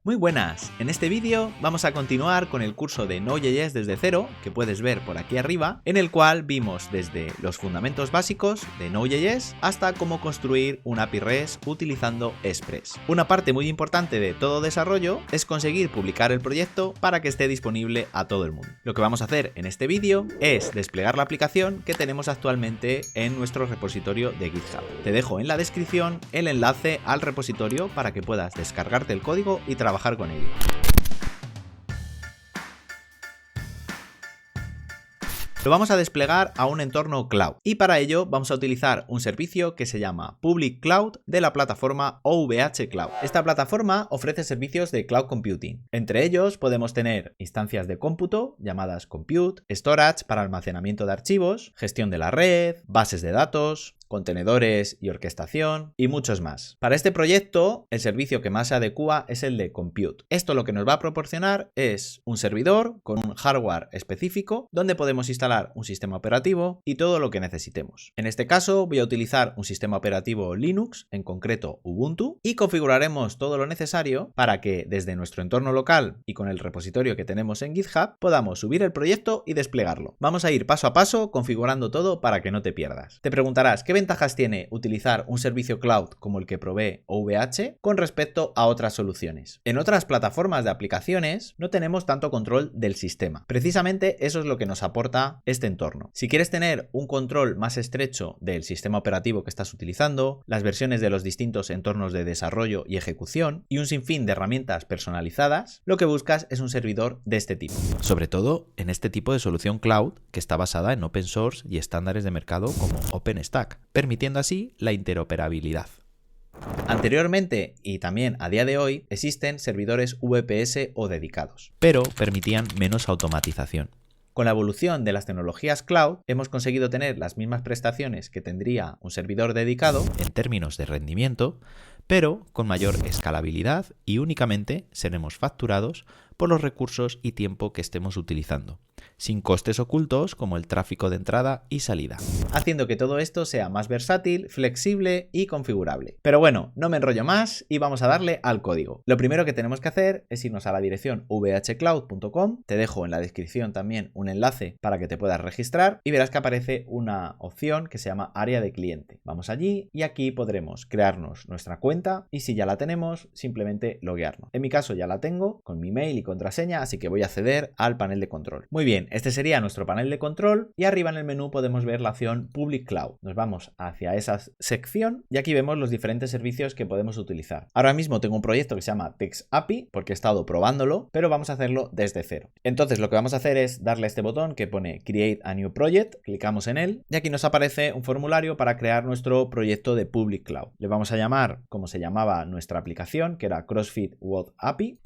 Muy buenas, en este vídeo vamos a continuar con el curso de Node.js desde cero, que puedes ver por aquí arriba, en el cual vimos desde los fundamentos básicos de Node.js hasta cómo construir un API REST utilizando Express. Una parte muy importante de todo desarrollo es conseguir publicar el proyecto para que esté disponible a todo el mundo. Lo que vamos a hacer en este vídeo es desplegar la aplicación que tenemos actualmente en nuestro repositorio de GitHub. Te dejo en la descripción el enlace al repositorio para que puedas descargarte el código y trabajar con ello. Lo vamos a desplegar a un entorno cloud y para ello vamos a utilizar un servicio que se llama Public Cloud de la plataforma OVH Cloud. Esta plataforma ofrece servicios de cloud computing. Entre ellos podemos tener instancias de cómputo llamadas compute, storage para almacenamiento de archivos, gestión de la red, bases de datos, contenedores y orquestación y muchos más. Para este proyecto, el servicio que más se adecua es el de compute. Esto lo que nos va a proporcionar es un servidor con un hardware específico donde podemos instalar un sistema operativo y todo lo que necesitemos. En este caso voy a utilizar un sistema operativo Linux, en concreto Ubuntu, y configuraremos todo lo necesario para que desde nuestro entorno local y con el repositorio que tenemos en GitHub podamos subir el proyecto y desplegarlo. Vamos a ir paso a paso configurando todo para que no te pierdas. Te preguntarás, ¿qué ventajas tiene utilizar un servicio cloud como el que provee OVH con respecto a otras soluciones? En otras plataformas de aplicaciones no tenemos tanto control del sistema. Precisamente eso es lo que nos aporta este entorno. Si quieres tener un control más estrecho del sistema operativo que estás utilizando, las versiones de los distintos entornos de desarrollo y ejecución y un sinfín de herramientas personalizadas, lo que buscas es un servidor de este tipo. Sobre todo en este tipo de solución cloud que está basada en open source y estándares de mercado como OpenStack, permitiendo así la interoperabilidad. Anteriormente y también a día de hoy existen servidores VPS o dedicados, pero permitían menos automatización. Con la evolución de las tecnologías cloud hemos conseguido tener las mismas prestaciones que tendría un servidor dedicado en términos de rendimiento, pero con mayor escalabilidad y únicamente seremos facturados por los recursos y tiempo que estemos utilizando, sin costes ocultos como el tráfico de entrada y salida, haciendo que todo esto sea más versátil, flexible y configurable. Pero bueno, no me enrollo más y vamos a darle al código. Lo primero que tenemos que hacer es irnos a la dirección vhcloud.com, te dejo en la descripción también un enlace para que te puedas registrar y verás que aparece una opción que se llama área de cliente. Vamos allí y aquí podremos crearnos nuestra cuenta y si ya la tenemos, simplemente loguearnos. En mi caso ya la tengo con mi mail y contraseña, así que voy a acceder al panel de control. Muy bien, este sería nuestro panel de control y arriba en el menú podemos ver la opción Public Cloud. Nos vamos hacia esa sección y aquí vemos los diferentes servicios que podemos utilizar. Ahora mismo tengo un proyecto que se llama TextAPI porque he estado probándolo, pero vamos a hacerlo desde cero. Entonces lo que vamos a hacer es darle a este botón que pone Create a New Project, clicamos en él y aquí nos aparece un formulario para crear nuestro proyecto de Public Cloud. Le vamos a llamar como se llamaba nuestra aplicación, que era CrossFit Web API,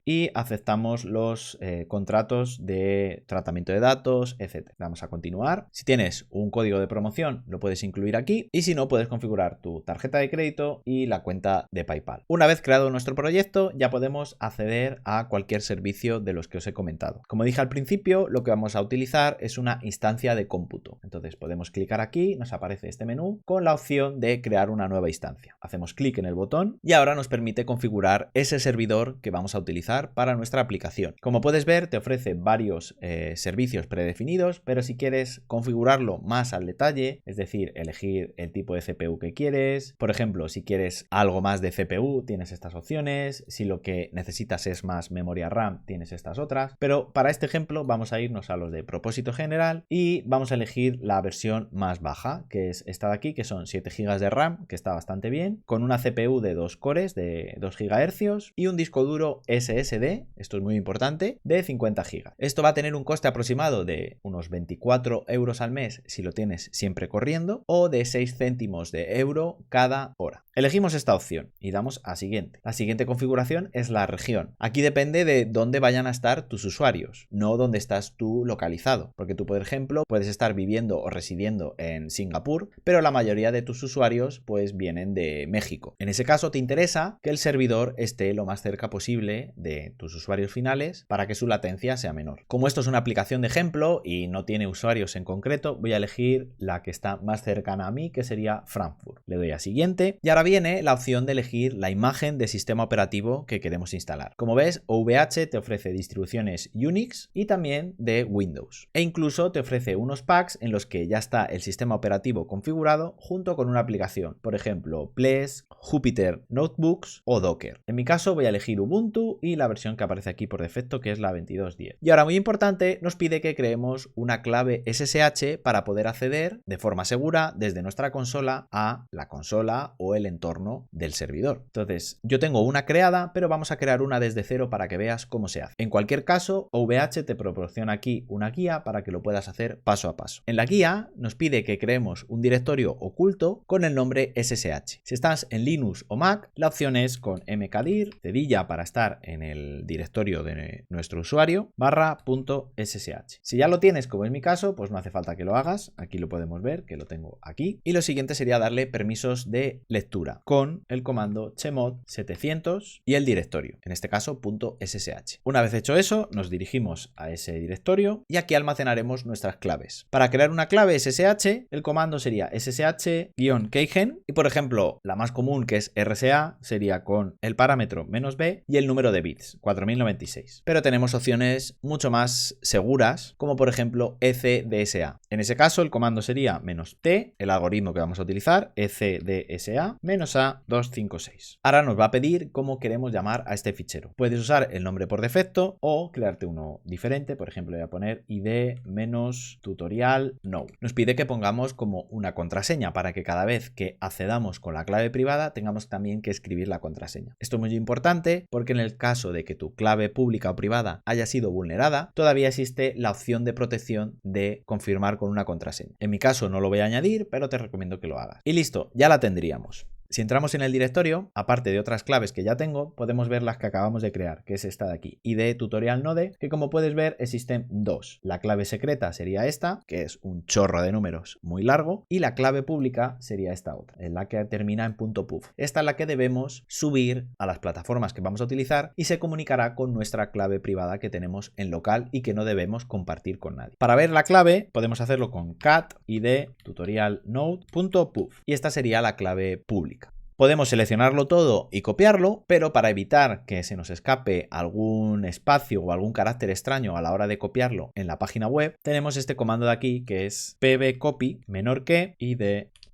y aceptamos los contratos de tratamiento de datos, etc. Vamos a continuar. Si tienes un código de promoción, lo puedes incluir aquí y si no, puedes configurar tu tarjeta de crédito y la cuenta de PayPal. Una vez creado nuestro proyecto, ya podemos acceder a cualquier servicio de los que os he comentado. Como dije al principio, lo que vamos a utilizar es una instancia de cómputo. Entonces podemos clicar aquí, nos aparece este menú con la opción de crear una nueva instancia. Hacemos clic en el botón y ahora nos permite configurar ese servidor que vamos a utilizar para nuestra aplicación. Como puedes ver, te ofrece varios servicios predefinidos, pero si quieres configurarlo más al detalle, es decir, elegir el tipo de CPU que quieres, por ejemplo, si quieres algo más de CPU, tienes estas opciones, si lo que necesitas es más memoria RAM, tienes estas otras, pero para este ejemplo vamos a irnos a los de propósito general y vamos a elegir la versión más baja, que es esta de aquí, que son 7 GB de RAM, que está bastante bien, con una CPU de 2 cores de 2 GHz y un disco duro SSD, esto es muy importante, de 50 GB. Esto va a tener un coste aproximado de unos 24 euros al mes si lo tienes siempre corriendo o de 6 céntimos de euro cada hora. Elegimos esta opción y damos a siguiente. La siguiente configuración es la región. Aquí depende de dónde vayan a estar tus usuarios, no dónde estás tú localizado, porque tú, por ejemplo, puedes estar viviendo o residiendo en Singapur, pero la mayoría de tus usuarios pues vienen de México. En ese caso te interesa que el servidor esté lo más cerca posible de tus usuarios finales para que su latencia latencia sea menor. Como esto es una aplicación de ejemplo y no tiene usuarios en concreto, voy a elegir la que está más cercana a mí, que sería Frankfurt. Le doy a siguiente y ahora viene la opción de elegir la imagen de sistema operativo que queremos instalar. Como ves, OVH te ofrece distribuciones Unix y también de Windows. E incluso te ofrece unos packs en los que ya está el sistema operativo configurado junto con una aplicación, por ejemplo, Plesk, Jupyter Notebooks o Docker. En mi caso voy a elegir Ubuntu y la versión que aparece aquí por defecto, que es la 22.10. Y ahora, muy importante, nos pide que creemos una clave SSH para poder acceder de forma segura desde nuestra consola a la consola o el entorno del servidor. Entonces, yo tengo una creada, pero vamos a crear una desde cero para que veas cómo se hace. En cualquier caso, OVH te proporciona aquí una guía para que lo puedas hacer paso a paso. En la guía nos pide que creemos un directorio oculto con el nombre SSH. Si estás en Linux o Mac, la opción es con mkdir, cedilla para estar en el directorio de nuestro usuario, /.ssh. Si ya lo tienes, como es mi caso, pues no hace falta que lo hagas. Aquí lo podemos ver, que lo tengo aquí. Y lo siguiente sería darle permisos de lectura con el comando chmod 700 y el directorio, en este caso .ssh. Una vez hecho eso, nos dirigimos a ese directorio y aquí almacenaremos nuestras claves. Para crear una clave SSH, el comando sería ssh-keygen y, por ejemplo, la más común, que es RSA, sería con el parámetro "-b" y el número de bits, 4096. Pero tenemos opciones mucho más seguras, como por ejemplo ECDSA. En ese caso, el comando sería "-t", el algoritmo que vamos a utilizar, ECDSA, -A256. Ahora nos va a pedir cómo queremos llamar a este fichero. Puedes usar el nombre por defecto o crearte uno diferente. Por ejemplo, voy a poner id-tutorial no. Nos pide que pongamos como una contraseña para que cada vez que accedamos con la clave privada tengamos también que escribir la contraseña. Esto es muy importante porque en el caso de que tu clave pública o privada haya sido vulnerada, todavía existe la opción de protección de confirmar con una contraseña. En mi caso no lo voy a añadir, pero te recomiendo que lo hagas. Y listo, ya la tendríamos. Si entramos en el directorio, aparte de otras claves que ya tengo, podemos ver las que acabamos de crear, que es esta de aquí, ID tutorial node, que como puedes ver existen dos. La clave secreta sería esta, que es un chorro de números muy largo, y la clave pública sería esta otra, en la que termina en .puf. Esta es la que debemos subir a las plataformas que vamos a utilizar y se comunicará con nuestra clave privada que tenemos en local y que no debemos compartir con nadie. Para ver la clave podemos hacerlo con cat id tutorial node.puf y esta sería la clave pública. Podemos seleccionarlo todo y copiarlo, pero para evitar que se nos escape algún espacio o algún carácter extraño a la hora de copiarlo en la página web, tenemos este comando de aquí que es pbcopy id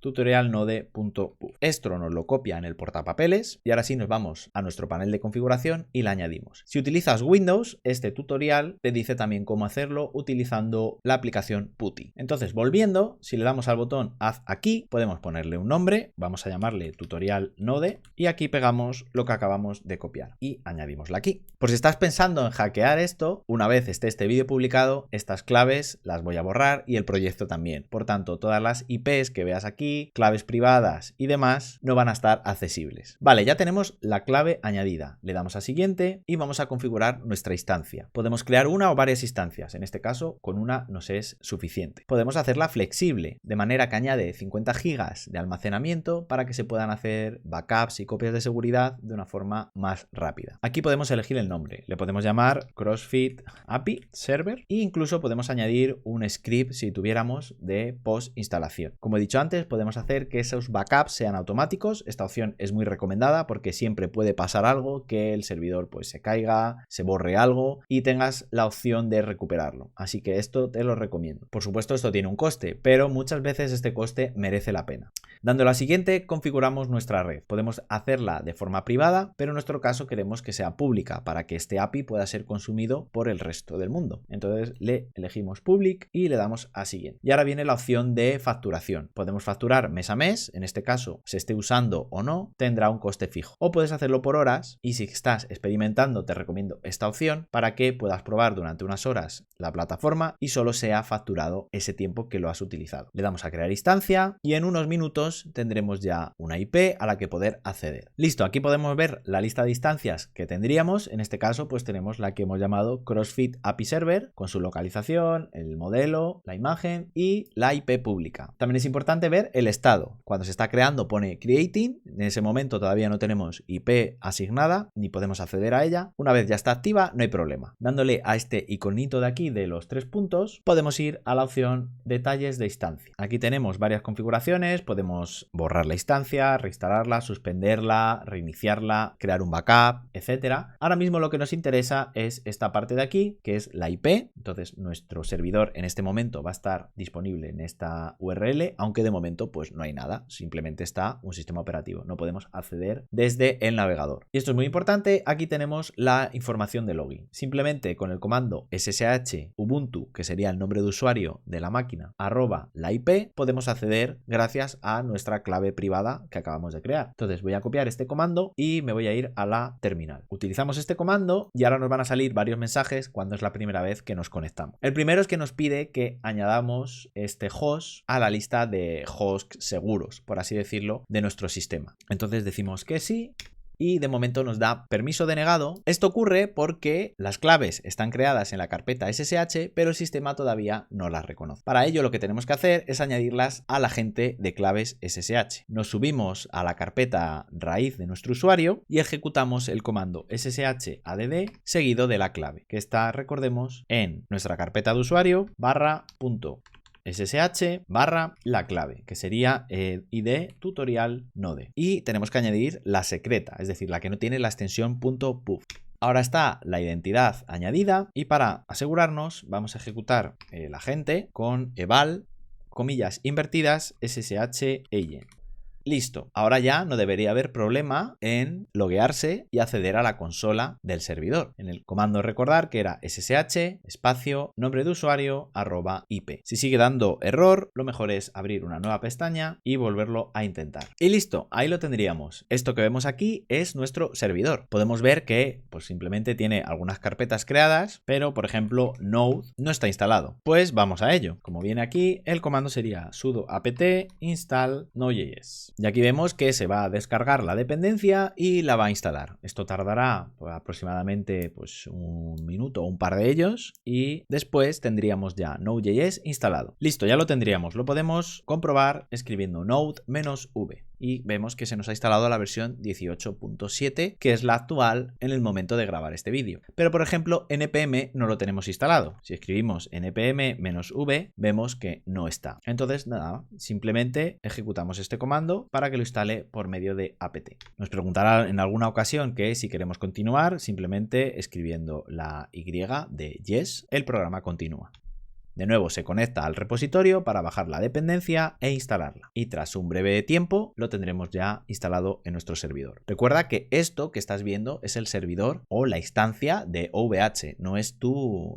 tutorial node.puf. Esto nos lo copia en el portapapeles y ahora sí nos vamos a nuestro panel de configuración y la añadimos. Si utilizas Windows, este tutorial te dice también cómo hacerlo utilizando la aplicación PuTTY. Entonces, volviendo, si le damos al botón haz aquí, podemos ponerle un nombre, vamos a llamarle tutorial node y aquí pegamos lo que acabamos de copiar y añadimosla aquí. Por si estás pensando en hackear esto, una vez esté este vídeo publicado, estas claves las voy a borrar y el proyecto también. Por tanto, todas las IPs que veas aquí, claves privadas y demás no van a estar accesibles. Vale, ya tenemos la clave añadida. Le damos a siguiente y vamos a configurar nuestra instancia. Podemos crear una o varias instancias. En este caso, con una nos es suficiente. Podemos hacerla flexible, de manera que añade 50 GB de almacenamiento para que se puedan hacer backups y copias de seguridad de una forma más rápida. Aquí podemos elegir el nombre. Le podemos llamar CrossFit API Server e incluso podemos añadir un script si tuviéramos de post instalación. Como he dicho antes, podemos hacer que esos backups sean automáticos. Esta opción es muy recomendada porque siempre puede pasar algo, que el servidor pues se caiga, se borre algo y tengas la opción de recuperarlo. Así que esto te lo recomiendo. Por supuesto, esto tiene un coste, pero muchas veces este coste merece la pena. Dándole a siguiente, configuramos nuestra red. Podemos hacerla de forma privada, pero en nuestro caso queremos que sea pública para que este API pueda ser consumido por el resto del mundo. Entonces le elegimos public y le damos a siguiente. Y ahora viene la opción de facturación. Podemos facturar mes a mes, en este caso se esté usando o no, tendrá un coste fijo. O puedes hacerlo por horas y si estás experimentando te recomiendo esta opción para que puedas probar durante unas horas la plataforma y solo sea facturado ese tiempo que lo has utilizado. Le damos a crear instancia y en unos minutos tendremos ya una IP a la que poder acceder. Listo, aquí podemos ver la lista de instancias que tendríamos. En este caso pues tenemos la que hemos llamado CrossFit API Server con su localización, el modelo, la imagen y la IP pública. También es importante ver el estado. Cuando se está creando pone creating, en ese momento todavía no tenemos IP asignada ni podemos acceder a ella. Una vez ya está activa no hay problema. Dándole a este iconito de aquí de los 3 puntos podemos ir a la opción detalles de instancia. Aquí tenemos varias configuraciones, podemos borrar la instancia, reinstalarla, suspenderla, reiniciarla, crear un backup, etcétera. Ahora mismo lo que nos interesa es esta parte de aquí, que es la IP. Entonces nuestro servidor en este momento va a estar disponible en esta URL, aunque de momento pues no hay nada, simplemente está un sistema operativo, no podemos acceder desde el navegador. Y esto es muy importante, aquí tenemos la información de login. Simplemente con el comando ssh ubuntu, que sería el nombre de usuario de la máquina, @ la IP, podemos acceder gracias a nuestra clave privada que acabamos de crear. Entonces voy a copiar este comando y me voy a ir a la terminal. Utilizamos este comando y ahora nos van a salir varios mensajes cuando es la primera vez que nos conectamos. El primero es que nos pide que añadamos este host a la lista de hosts seguros, por así decirlo, de nuestro sistema. Entonces decimos que sí. Y de momento nos da permiso denegado. Esto ocurre porque las claves están creadas en la carpeta SSH, pero el sistema todavía no las reconoce. Para ello lo que tenemos que hacer es añadirlas al agente de claves SSH. Nos subimos a la carpeta raíz de nuestro usuario y ejecutamos el comando ssh-add seguido de la clave, que está, recordemos, en nuestra carpeta de usuario /ssh /la clave, que sería id tutorial node, y tenemos que añadir la secreta, es decir, la que no tiene la extensión .puf. Ahora está la identidad añadida y para asegurarnos vamos a ejecutar el agente con eval, comillas invertidas, ssh agent. Listo, ahora ya no debería haber problema en loguearse y acceder a la consola del servidor. En el comando recordar que era ssh espacio nombre de usuario @ip. Si sigue dando error, lo mejor es abrir una nueva pestaña y volverlo a intentar. Y listo, ahí lo tendríamos. Esto que vemos aquí es nuestro servidor. Podemos ver que pues simplemente tiene algunas carpetas creadas, pero por ejemplo Node no está instalado. Pues vamos a ello. Como viene aquí, el comando sería sudo apt install node.js. Y aquí vemos que se va a descargar la dependencia y la va a instalar. Esto tardará pues, aproximadamente pues, un minuto o un par de ellos y después tendríamos ya Node.js instalado. Listo, ya lo tendríamos. Lo podemos comprobar escribiendo node-v. Y vemos que se nos ha instalado la versión 18.7, que es la actual en el momento de grabar este vídeo. Pero por ejemplo, npm no lo tenemos instalado. Si escribimos npm-v, vemos que no está. Entonces, nada, simplemente ejecutamos este comando para que lo instale por medio de apt. Nos preguntará en alguna ocasión que si queremos continuar, simplemente escribiendo la Y de yes, el programa continúa. De nuevo se conecta al repositorio para bajar la dependencia e instalarla. Y tras un breve tiempo lo tendremos ya instalado en nuestro servidor. Recuerda que esto que estás viendo es el servidor o la instancia de OVH, no es tu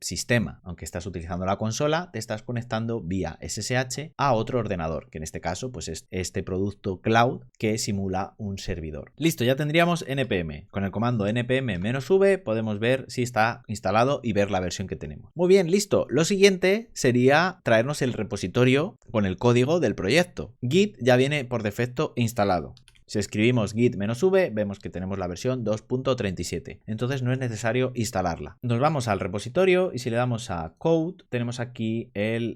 sistema. Aunque estás utilizando la consola, te estás conectando vía SSH a otro ordenador, que en este caso pues es este producto cloud que simula un servidor. Listo, ya tendríamos npm. Con el comando npm-v podemos ver si está instalado y ver la versión que tenemos. Muy bien, listo. Lo siguiente sería traernos el repositorio con el código del proyecto. Git ya viene por defecto instalado. Si escribimos git-v, vemos que tenemos la versión 2.37. Entonces no es necesario instalarla. Nos vamos al repositorio y si le damos a code, tenemos aquí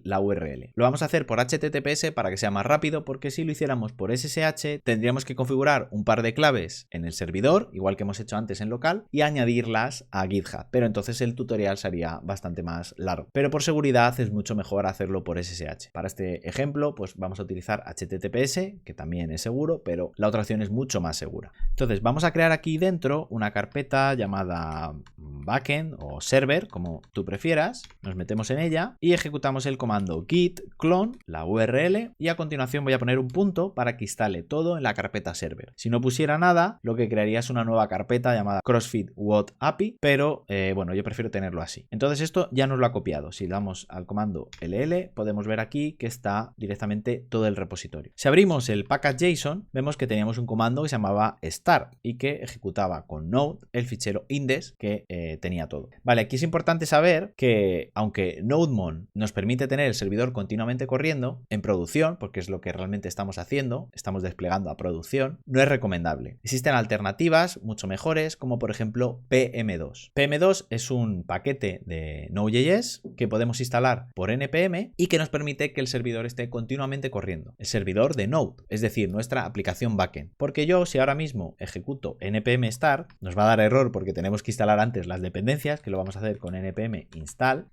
la URL. Lo vamos a hacer por HTTPS para que sea más rápido, porque si lo hiciéramos por SSH, tendríamos que configurar un par de claves en el servidor, igual que hemos hecho antes en local, y añadirlas a GitHub. Pero entonces el tutorial sería bastante más largo. Pero por seguridad es mucho mejor hacerlo por SSH. Para este ejemplo, pues vamos a utilizar HTTPS, que también es seguro, pero la otra es mucho más segura. Entonces vamos a crear aquí dentro una carpeta llamada backend o server, como tú prefieras. Nos metemos en ella y ejecutamos el comando git clone, la URL, y a continuación voy a poner un punto para que instale todo en la carpeta server. Si no pusiera nada, lo que crearía es una nueva carpeta llamada CrossFit WOD API, pero bueno, yo prefiero tenerlo así. Entonces esto ya nos lo ha copiado. Si damos al comando ll, podemos ver aquí que está directamente todo el repositorio. Si abrimos el package.json, vemos que teníamos un comando que se llamaba start y que ejecutaba con Node el fichero index que tenía todo. Vale, aquí es importante saber que aunque NodeMon nos permite tener el servidor continuamente corriendo en producción, porque es lo que realmente estamos haciendo, estamos desplegando a producción, no es recomendable. Existen alternativas mucho mejores, como por ejemplo PM2. PM2 es un paquete de Node.js que podemos instalar por npm y que nos permite que el servidor esté continuamente corriendo. El servidor de Node, es decir, nuestra aplicación backend. Porque yo, si ahora mismo ejecuto npm start, nos va a dar error porque tenemos que instalar antes las dependencias, que lo vamos a hacer con npm install,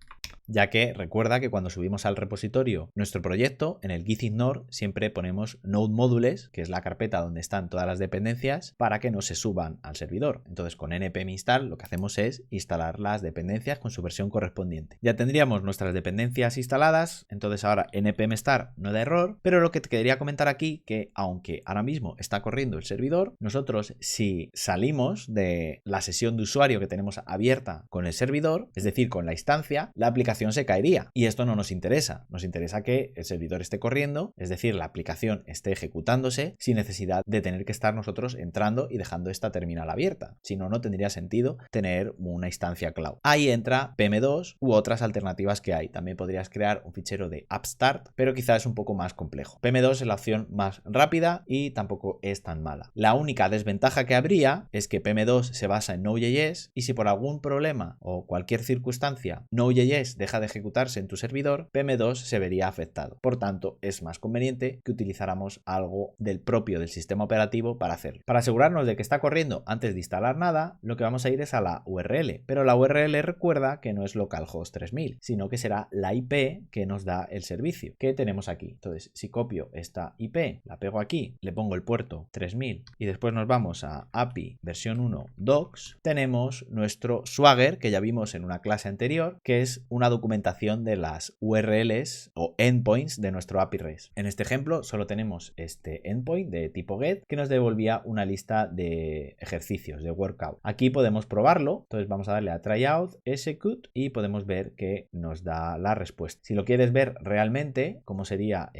ya que recuerda que cuando subimos al repositorio nuestro proyecto, en el git ignore siempre ponemos node modules, que es la carpeta donde están todas las dependencias, para que no se suban al servidor. Entonces con npm install lo que hacemos es instalar las dependencias con su versión correspondiente. Ya tendríamos nuestras dependencias instaladas, entonces ahora npm start no da error, pero lo que te quería comentar aquí, que aunque ahora mismo está corriendo el servidor, nosotros si salimos de la sesión de usuario que tenemos abierta con el servidor, es decir, con la instancia, la aplicación se caería y esto no nos interesa. Nos interesa que el servidor esté corriendo, es decir, la aplicación esté ejecutándose sin necesidad de tener que estar nosotros entrando y dejando esta terminal abierta. Si no, no tendría sentido tener una instancia cloud. Ahí entra PM2 u otras alternativas que hay. También podrías crear un fichero de AppStart, pero quizás es un poco más complejo. PM2 es la opción más rápida y tampoco es tan mala. La única desventaja que habría es que PM2 se basa en Node.js y si por algún problema o cualquier circunstancia Node.js deja de ejecutarse en tu servidor, PM2 se vería afectado. Por tanto, es más conveniente que utilizáramos algo del propio del sistema operativo para hacerlo. Para asegurarnos de que está corriendo antes de instalar nada, lo que vamos a ir es a la URL, pero la URL recuerda que no es localhost 3000, sino que será la IP que nos da el servicio, que tenemos aquí. Entonces, si copio esta IP, la pego aquí, le pongo el puerto 3000 y después nos vamos a API versión 1 docs, tenemos nuestro Swagger que ya vimos en una clase anterior, que es una documentación de las URLs o endpoints de nuestro API REST. En este ejemplo solo tenemos este endpoint de tipo get que nos devolvía una lista de ejercicios, de workout. Aquí podemos probarlo, entonces vamos a darle a tryout, execute y podemos ver que nos da la respuesta. Si lo quieres ver realmente, como sería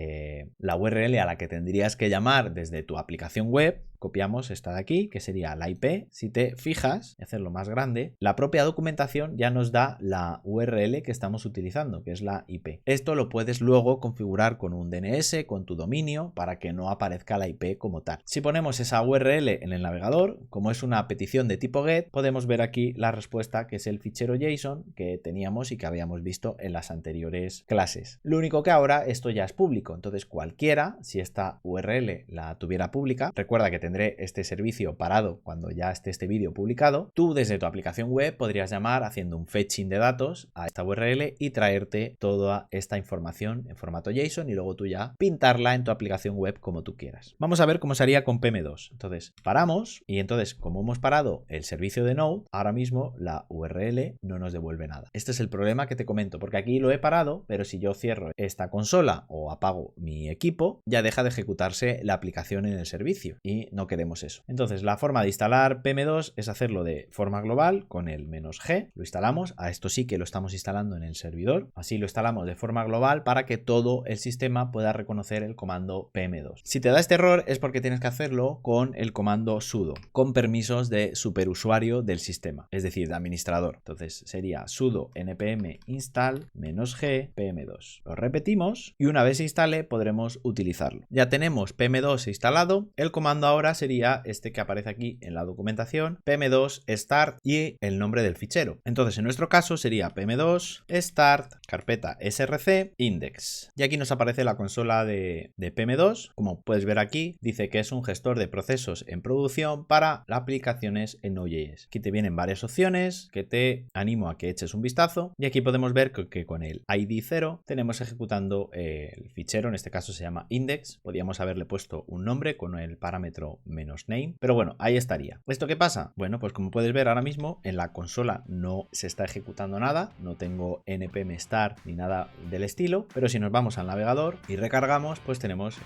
la URL a la que tendrías que llamar desde tu aplicación web, copiamos esta de aquí, que sería la IP. Si te fijas, y hacerlo más grande, la propia documentación ya nos da la URL que estamos utilizando, que es la IP. Esto lo puedes luego configurar con un DNS, con tu dominio, para que no aparezca la IP como tal. Si ponemos esa URL en el navegador, como es una petición de tipo GET, podemos ver aquí la respuesta, que es el fichero JSON que teníamos y que habíamos visto en las anteriores clases. Lo único que ahora esto ya es público, entonces cualquiera, si esta URL la tuviera pública, recuerda que tendré este servicio parado cuando ya esté este vídeo publicado, tú desde tu aplicación web podrías llamar haciendo un fetching de datos a esta URL y traerte toda esta información en formato JSON y luego tú ya pintarla en tu aplicación web como tú quieras. Vamos a ver cómo se haría con PM2. Entonces paramos y entonces como hemos parado el servicio de Node, ahora mismo la URL no nos devuelve nada. Este es el problema que te comento, porque aquí lo he parado, pero si yo cierro esta consola o apago mi equipo, ya deja de ejecutarse la aplicación en el servicio y no queremos eso. Entonces la forma de instalar PM2 es hacerlo de forma global con el "-g", lo instalamos, a esto sí que lo estamos instalando en el servidor, así lo instalamos de forma global para que todo el sistema pueda reconocer el comando PM2. Si te da este error es porque tienes que hacerlo con el comando sudo, con permisos de superusuario del sistema, es decir, de administrador. Entonces sería sudo npm install "-g PM2. Lo repetimos y una vez se instale podremos utilizarlo. Ya tenemos PM2 instalado, el comando ahora sería este que aparece aquí en la documentación, PM2 start y el nombre del fichero. Entonces en nuestro caso sería PM2 start carpeta src index. Y aquí nos aparece la consola de PM2. Como puedes ver aquí, dice que es un gestor de procesos en producción para aplicaciones en Node.js. Aquí te vienen varias opciones que te animo a que eches un vistazo. Y aquí podemos ver que con el ID 0 tenemos ejecutando el fichero, en este caso se llama index. Podríamos haberle puesto un nombre con el parámetro -name, pero bueno, ahí estaría. ¿Esto qué pasa? Bueno, pues como puedes ver ahora mismo en la consola no se está ejecutando nada, no tengo npm start ni nada del estilo, pero si nos vamos al navegador y recargamos, pues tenemos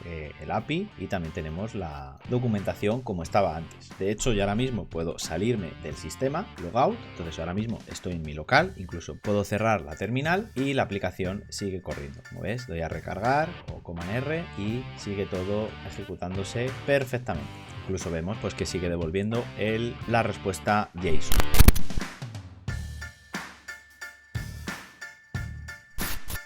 el API y también tenemos la documentación como estaba antes. De hecho, yo ahora mismo puedo salirme del sistema, logout, entonces ahora mismo estoy en mi local, incluso puedo cerrar la terminal y la aplicación sigue corriendo. Como ves, doy a recargar o command R y sigue todo ejecutándose perfectamente. Incluso vemos pues que sigue devolviendo la respuesta JSON.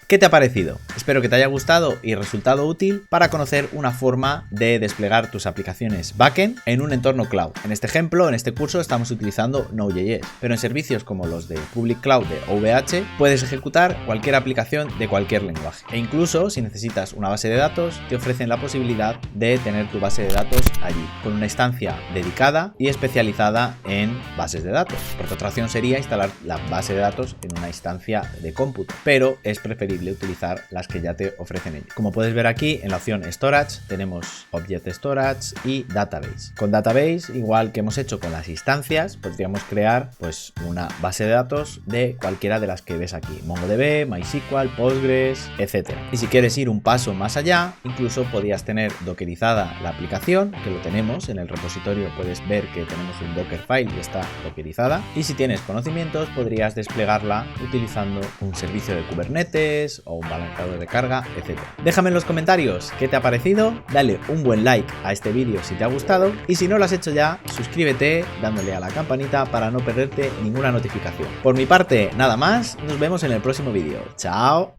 ¿Qué te ha parecido? Espero que te haya gustado y resultado útil para conocer una forma de desplegar tus aplicaciones backend en un entorno cloud. En este ejemplo, en este curso estamos utilizando Node.js, pero en servicios como los de Public Cloud de OVH puedes ejecutar cualquier aplicación de cualquier lenguaje. E incluso si necesitas una base de datos, te ofrecen la posibilidad de tener tu base de datos allí, con una instancia dedicada y especializada en bases de datos, porque otra opción sería instalar la base de datos en una instancia de cómputo, pero es preferible utilizar las que ya te ofrecen ellos. Como puedes ver aquí, en la opción Storage tenemos Object Storage y Database. Con Database, igual que hemos hecho con las instancias, podríamos crear pues una base de datos de cualquiera de las que ves aquí, MongoDB, MySQL, Postgres, etc. Y si quieres ir un paso más allá, incluso podrías tener dockerizada la aplicación, que lo tenemos en el repositorio, puedes ver que tenemos un Dockerfile y está dockerizada, y si tienes conocimientos podrías desplegarla utilizando un servicio de Kubernetes o un balanceador de carga, etc. Déjame en los comentarios qué te ha parecido, dale un buen like a este vídeo si te ha gustado y si no lo has hecho ya, suscríbete dándole a la campanita para no perderte ninguna notificación. Por mi parte, nada más, nos vemos en el próximo vídeo. ¡Chao!